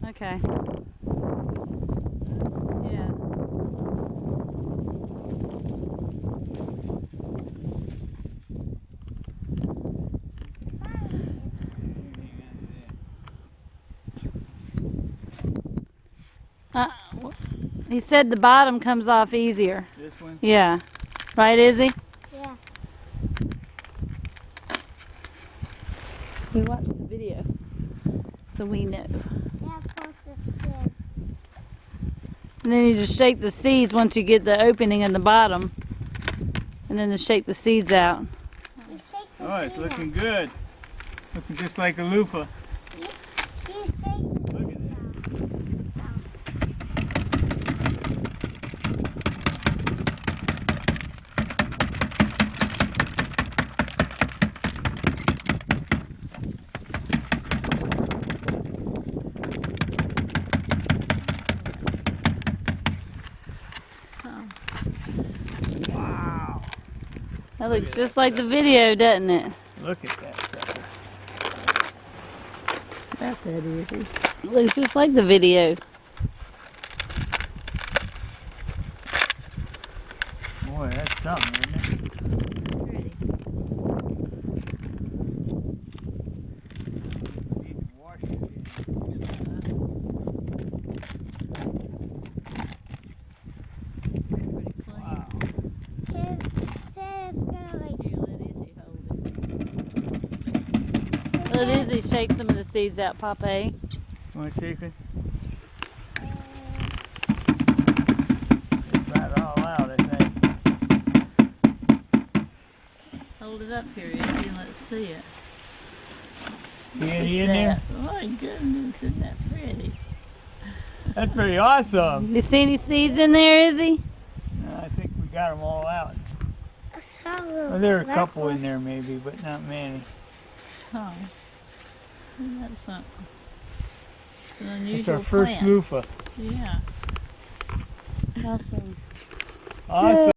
Okay. Yeah. He said the bottom comes off easier. This one? Yeah. Right, Izzy? Yeah. We watched the video, so we know. Yeah, of course it's good. And then you just shake the seeds once you get the opening in the bottom. And then just shake the seeds out. You shake the Oh, it's seed looking good. Looking just like a loofah. You shake the Look at it. Wow. That looks just like the video, doesn't it? Look at that sucker. About that, Izzy. It looks just like the video. Boy, that's something, isn't it? Pretty. Need to wash it. Pretty clean. Wow. It said it's gonna like. Here, let Izzy hold it. Let Izzy shake some of the seeds out, Papa. Want to see if it? Uh, Got it all out, I think. Hold it up here, Izzy, and let's see it. See any in there? Oh my goodness, isn't that pretty? That's pretty awesome. You see any seeds in there, Izzy? No, I think we got them all out. so Well, there are a couple in there maybe, but not many. Oh, isn't that something? It's an It's unusual our first plant. loofah. Yeah. Awesome. Awesome.